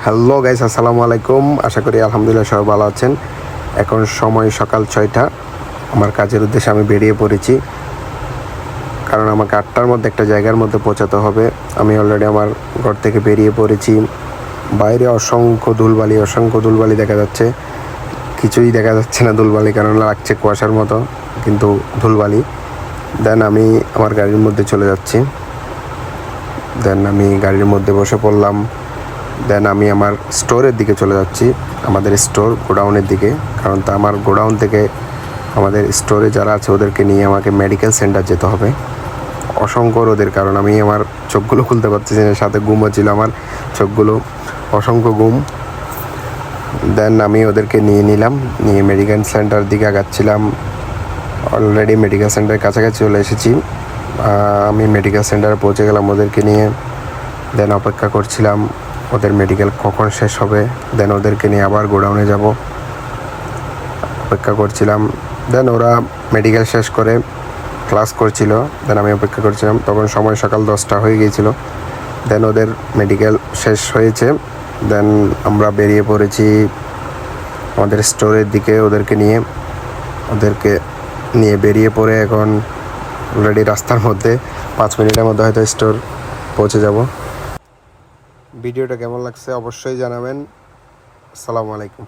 Hello guys, আসসালামু আলাইকুম। আশা করি আলহামদুলিল্লাহ সবাই ভালো আছেন। এখন সময় সকাল 6টা। আমার কাজের উদ্দেশ্যে আমি বেরিয়ে পড়েছি, কারণ আমাকে 8টার মধ্যে একটা জায়গার মধ্যে পৌঁছাতে হবে। আমি অলরেডি আমার ঘর থেকে বেরিয়ে পড়েছি। বাইরে অসংখ্য ধুলবালি দেখা যাচ্ছে। কিছুই দেখা যাচ্ছে না ধুলবালি, কারণ লাগছে কুয়াশার মতো, কিন্তু ধুলবালি। দেন আমি আমার গাড়ির মধ্যে চলে যাচ্ছি। দেন আমি গাড়ির মধ্যে বসে পড়লাম। দেন আমি আমার স্টোরের দিকে চলে যাচ্ছি, আমাদের স্টোর গোডাউনের দিকে। কারণ তা আমার গোডাউন থেকে আমাদের স্টোরে যারা আছে ওদেরকে নিয়ে আমাকে মেডিকেল সেন্টার যেতে হবে। অসংখ্য রোদের কারণ আমি আমার চোখগুলো খুলতে পারতেছি না, সাথে ঘুমও ছিল আমার চোখগুলো, অসংখ্য ঘুম। দেন আমি ওদেরকে নিয়ে মেডিকেল সেন্টার দিকে আগাচ্ছিলাম। অলরেডি মেডিকেল সেন্টারের কাছাকাছি চলে এসেছি। আমি মেডিকেল সেন্টারে পৌঁছে গেলাম ওদেরকে নিয়ে। দেন অপেক্ষা করছিলাম ওদের মেডিকেল কখন শেষ হবে। দেন ওদেরকে নিয়ে আবার গোডাউনে যাব, অপেক্ষা করছিলাম। দেন ওরা মেডিকেল শেষ করে ক্লাস করছিল। দেন আমি অপেক্ষা করছিলাম, তখন সময় সকাল 10টা হয়ে গিয়েছিল। দেন ওদের মেডিকেল শেষ হয়েছে। দেন আমরা বেরিয়ে পড়েছি আমাদের স্টোরের দিকে ওদেরকে নিয়ে বেরিয়ে পড়ে এখন অলরেডি রাস্তার মধ্যে 5 মিনিটের মধ্যে হয়তো স্টোর পৌঁছে যাব। ভিডিওটা কেমন লাগছে অবশ্যই জানাবেন। আসসালামু আলাইকুম।